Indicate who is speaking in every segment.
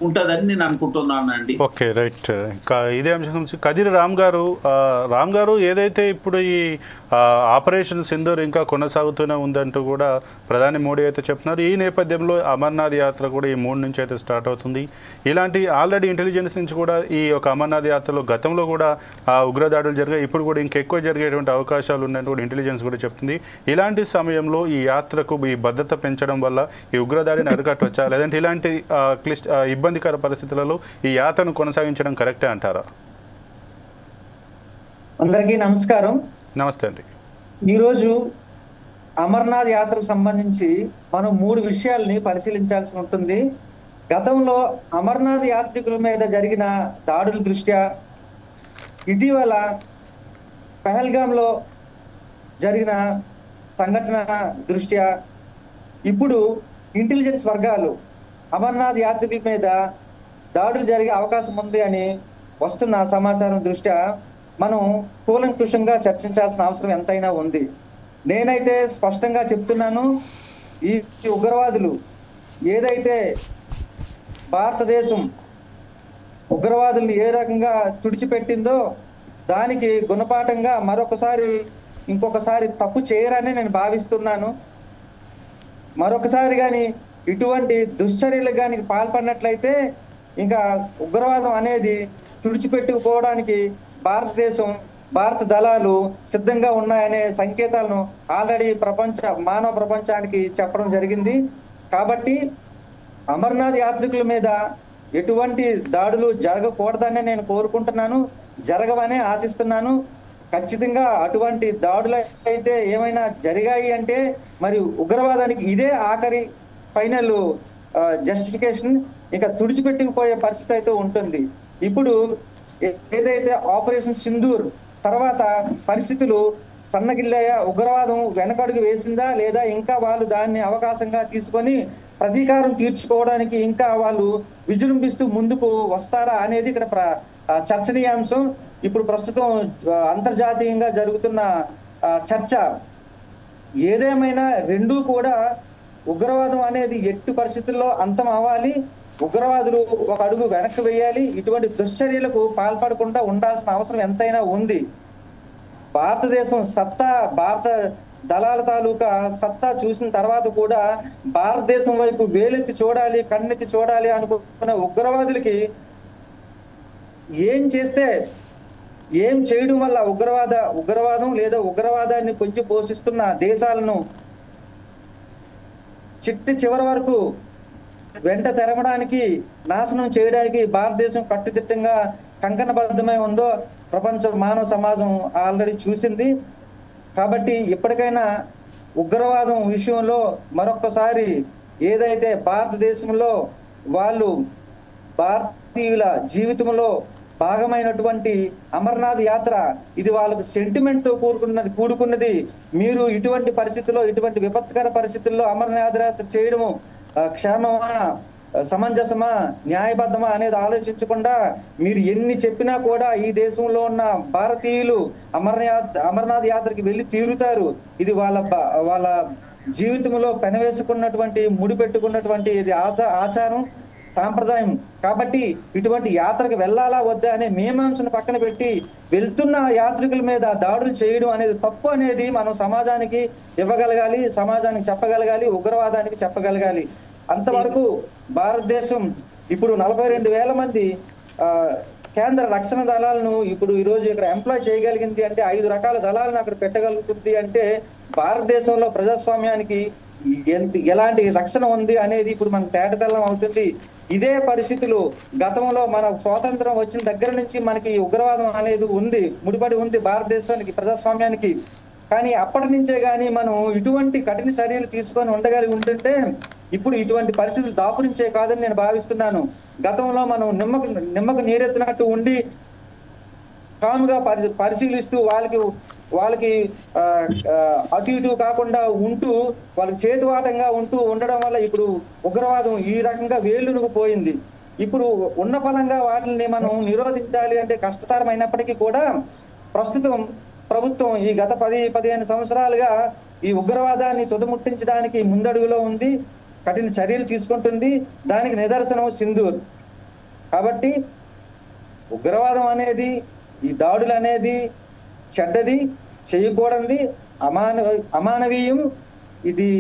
Speaker 1: ఉంటుందని నేను అనుకుంటున్నానండి.
Speaker 2: Okay, right. ఇంకా ఇదే అంశం నుంచి కదిరి రామ్ గారు ఏదైతే ఇప్పుడు ఈ ఆపరేషన్ సింధూర్ ఇంకా కొనసాగుతూనే ఉందంటూ కూడా ప్రధాని మోడీ అయితే చెప్తున్నారు. ఈ నేపథ్యంలో అమర్నాథ్ యాత్ర కూడా ఈ 3 నుంచి అయితే స్టార్ట్ అవుతుంది. ఇలాంటి ఆల్రెడీ ఇంటెలిజెన్స్ నుంచి కూడా ఈ యొక్క అమర్నాథ్ యాత్రలో గతంలో కూడా ఉగ్రదాడులు జరిగాయి, ఇప్పుడు కూడా ఇంకెక్కువ జరిగేటువంటి అవకాశాలు ఉన్నాయని కూడా ఇంటెలిజెన్స్ కూడా చెప్తుంది. ఇలాంటి సమయంలో ఈ యాత్రకు ఈ భద్రత పెంచడం వల్ల ఈ ఉగ్రదాడిని అరికట్టవచ్చా, లేదంటే ఇలాంటి ఇబ్బందికర పరిస్థితులలో ఈ యాత్రను కొనసాగించడం కరెక్టే అంటారా?
Speaker 3: అందరికీ నమస్కారం.
Speaker 2: నమస్తే అండి.
Speaker 3: ఈరోజు అమర్నాథ్ యాత్రకు సంబంధించి మనం 3 విషయాల్ని పరిశీలించాల్సి ఉంటుంది. గతంలో అమర్నాథ్ యాత్రికుల మీద జరిగిన దాడుల దృష్ట్యా, ఇటీవల పహల్గాంలో జరిగిన సంఘటన దృష్ట్యా, ఇప్పుడు ఇంటెలిజెన్స్ వర్గాలు అమర్నాథ్ యాత్రికుల మీద దాడులు జరిగే అవకాశం ఉంది అని వస్తున్న సమాచారం దృష్ట్యా మనం కూలంకుషంగా చర్చించాల్సిన అవసరం ఎంతైనా ఉంది. నేనైతే స్పష్టంగా చెప్తున్నాను, ఈ ఉగ్రవాదులు ఏదైతే భారతదేశం ఉగ్రవాదుల్ని ఏ రకంగా తుడిచిపెట్టిందో దానికి గుణపాఠంగా ఇంకొకసారి తప్పు చేయరని నేను భావిస్తున్నాను. మరొకసారి కానీ ఇటువంటి దుశ్చర్యలకు కానీ పాల్పడినట్లయితే ఇంకా ఉగ్రవాదం అనేది తుడిచిపెట్టుకుపోవడానికి భారత దళాలు సిద్ధంగా ఉన్నాయనే సంకేతాలను ఆల్రెడీ మానవ ప్రపంచానికి చెప్పడం జరిగింది. కాబట్టి అమర్నాథ్ యాత్రికుల మీద ఎటువంటి దాడులు జరగకూడదనే నేను కోరుకుంటున్నాను, జరగవనే ఆశిస్తున్నాను. ఖచ్చితంగా అటువంటి దాడులు అయితే ఏమైనా జరిగాయి అంటే మరి ఉగ్రవాదానికి ఇదే ఆఖరి ఫైనల్ జస్టిఫికేషన్, ఇంకా తుడిచిపెట్టుకుపోయే పరిస్థితి అయితే ఉంటుంది. ఇప్పుడు ఏదైతే ఆపరేషన్ సింధూర్ తర్వాత పరిస్థితులు సన్నగిల్లాయా, ఉగ్రవాదం వెనకడుగు వేసిందా లేదా ఇంకా వాళ్ళు దాన్ని అవకాశంగా తీసుకొని ప్రతీకారం తీర్చుకోవడానికి ఇంకా వాళ్ళు విజృంభిస్తూ ముందుకు వస్తారా అనేది ఇక్కడ చర్చనీయాంశం. ఇప్పుడు ప్రస్తుతం అంతర్జాతీయంగా జరుగుతున్న చర్చ. ఏదేమైనా రెండూ కూడా ఉగ్రవాదం అనేది ఎట్టి పరిస్థితుల్లో అంతం అవ్వాలి, ఉగ్రవాదులు ఒక అడుగు వెనక్కి వేయాలి, ఇటువంటి దుశ్చర్యలకు పాల్పడకుండా ఉండాల్సిన అవసరం ఎంతైనా ఉంది. భారతదేశం భారత దళాల తాలూకా సత్తా చూసిన తర్వాత కూడా భారతదేశం వైపు వేలెత్తి చూడాలి, కన్నెత్తి చూడాలి అనుకున్న ఉగ్రవాదులకి ఏం చేయడం వల్ల ఉగ్రవాదం లేదా ఉగ్రవాదాన్ని పొంచి పోషిస్తున్న దేశాలను చివరి వరకు వెంట తెరవడానికి, నాశనం చేయడానికి భారతదేశం కట్టుదిట్టంగా కంకణబద్ధమై ఉందో ప్రపంచ మానవ సమాజం ఆల్రెడీ చూసింది. కాబట్టి ఇప్పటికైనా ఉగ్రవాదం విషయంలో మరొకసారి ఏదైతే భారతదేశంలో వాళ్ళు భారతీయుల జీవితంలో భాగమైనటువంటి అమర్నాథ్ యాత్ర, ఇది వాళ్ళకు సెంటిమెంట్ తో కూడుకున్నది. మీరు ఇటువంటి పరిస్థితుల్లో, ఇటువంటి విపత్కర పరిస్థితుల్లో అమర్నాథ్ యాత్ర చేయడము క్షేమమా, సమంజసమా, న్యాయబద్ధమా అనేది ఆలోచించకుండా మీరు ఎన్ని చెప్పినా కూడా ఈ దేశంలో ఉన్న భారతీయులు అమర్నాథ్ యాత్రకి వెళ్ళి తీరుతారు. ఇది వాళ్ళ జీవితంలో పెనవేసుకున్నటువంటి, ముడిపెట్టుకున్నటువంటి ఇది ఆచారం, సాంప్రదాయం. కాబట్టి ఇటువంటి యాత్రకు వెళ్ళాలా వద్దా అనే మీమాంసను పక్కన పెట్టి వెళ్తున్న యాత్రికుల మీద దాడులు చేయడం అనేది తప్పు అనేది మనం సమాజానికి ఇవ్వగలగాలి, సమాజానికి చెప్పగలగాలి, ఉగ్రవాదానికి చెప్పగలగాలి. అంతవరకు భారతదేశం ఇప్పుడు 42,000 మంది కేంద్ర రక్షణ దళాలను ఇప్పుడు ఈరోజు ఇక్కడ ఎంప్లాయ్ చేయగలిగింది అంటే, 5 రకాల దళాలను అక్కడ పెట్టగలుగుతుంది అంటే భారతదేశంలో ప్రజాస్వామ్యానికి ఎలాంటి రక్షణ ఉంది అనేది ఇప్పుడు మనకు తేటతెల్లం అవుతుంది. ఇదే పరిస్థితులు గతంలో మన స్వాతంత్రం వచ్చిన దగ్గర నుంచి మనకి ఉగ్రవాదం అనేది ముడిపడి ఉంది భారతదేశానికి, ప్రజాస్వామ్యానికి. కానీ అప్పటి నుంచే కానీ మనం ఇటువంటి కఠిన చర్యలు తీసుకొని ఉండగలిగి ఉంటుంటే ఇప్పుడు ఇటువంటి పరిస్థితులు దాపురించే కాదని నేను భావిస్తున్నాను. గతంలో మనం నిమ్మకు నీరెత్తినట్టు ఉండి కాముగా పరిశీలిస్తూ వాళ్ళకి అటు ఇటు కాకుండా ఉంటూ వాళ్ళకి చేతువాటంగా ఉండడం వల్ల ఇప్పుడు ఉగ్రవాదం ఈ రకంగా వేలునుకు పోయింది. ఇప్పుడు ఉన్న పరంగా వాటిని మనం నిరోధించాలి అంటే కష్టతరమైనప్పటికీ కూడా ప్రస్తుతం ప్రభుత్వం ఈ గత 10-15 సంవత్సరాలుగా ఈ ఉగ్రవాదాన్ని తుదముట్టించడానికి ముందడుగులో ఉంది, కఠిన చర్యలు తీసుకుంటుంది. దానికి నిదర్శనం సింధూర్. కాబట్టి ఉగ్రవాదం అనేది, ఈ దాడులు అనేది చెడ్డది, చేయకూడనిది, అమానవీయం. ఇది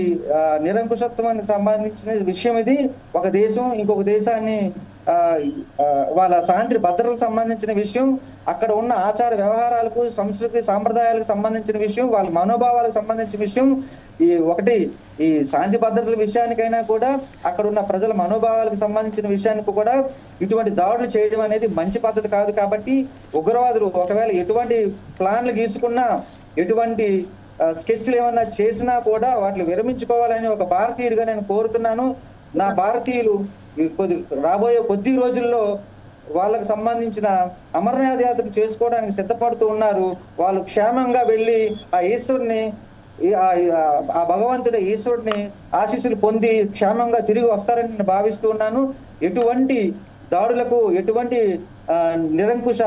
Speaker 3: నిరంకుశత్వానికి సంబంధించిన విషయం. ఇది ఒక దేశం ఇంకొక దేశాన్ని వాళ్ళ శాంతి భద్రతలకు సంబంధించిన విషయం, అక్కడ ఉన్న ఆచార వ్యవహారాలకు, సంస్కృతి సాంప్రదాయాలకు సంబంధించిన విషయం, వాళ్ళ మనోభావాలకు సంబంధించిన విషయం. ఈ శాంతి భద్రతల విషయానికైనా కూడా, అక్కడ ఉన్న ప్రజల మనోభావాలకు సంబంధించిన విషయానికి కూడా ఇటువంటి దాడులు చేయడం అనేది మంచి పద్ధతి కాదు. కాబట్టి ఉగ్రవాదులు ఒకవేళ ఎటువంటి ప్లాన్లు గీసుకున్నా, ఎటువంటి స్కెచ్లు ఏమన్నా చేసినా కూడా వాటిని విరమించుకోవాలని ఒక భారతీయుడిగా నేను కోరుతున్నాను. నా భారతీయులు రాబోయే కొద్ది రోజుల్లో వాళ్ళకు సంబంధించిన అమరనాథ యాత్ర చేసుకోవడానికి సిద్ధపడుతూ ఉన్నారు. వాళ్ళు క్షేమంగా వెళ్ళి ఆ ఈశ్వరుని, ఆ భగవంతుడి ఈశ్వరుడిని ఆశీస్సులు పొంది క్షేమంగా తిరిగి వస్తారని నేను భావిస్తూ ఉన్నాను. ఎటువంటి దాడులకు, ఎటువంటి నిరంకుశ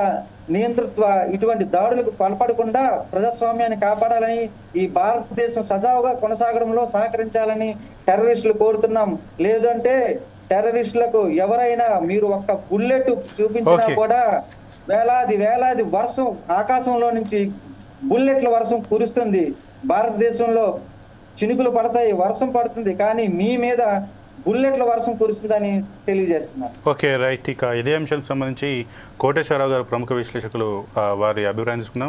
Speaker 3: నియంతృత్వ ఇటువంటి దాడులకు పాల్పడకుండా ప్రజాస్వామ్యాన్ని కాపాడాలని, ఈ భారతదేశం సజావుగా కొనసాగడంలో సహకరించాలని టెర్రరిస్టులు కోరుతున్నాం. లేదంటే టెర్రరిస్టులకు ఎవరైనా మీరు ఒక్క బుల్లెట్ చూపించినా కూడా వేలాది వర్షం, ఆకాశంలో నుంచి బుల్లెట్ల వర్షం కురుస్తుంది. భారతదేశంలో చినుకులు పడతాయి, వర్షం పడుతుంది, కానీ మీ మీద బుల్లెట్ల వర్షం కురుస్తుందని తెలియజేస్తున్నారు.
Speaker 2: Okay, right. ఇక ఇదే అంశానికి సంబంధించి కోటేశ్వరరావు గారు, ప్రముఖ విశ్లేషకులు, వారి అభిప్రాయం తీసుకుందాం.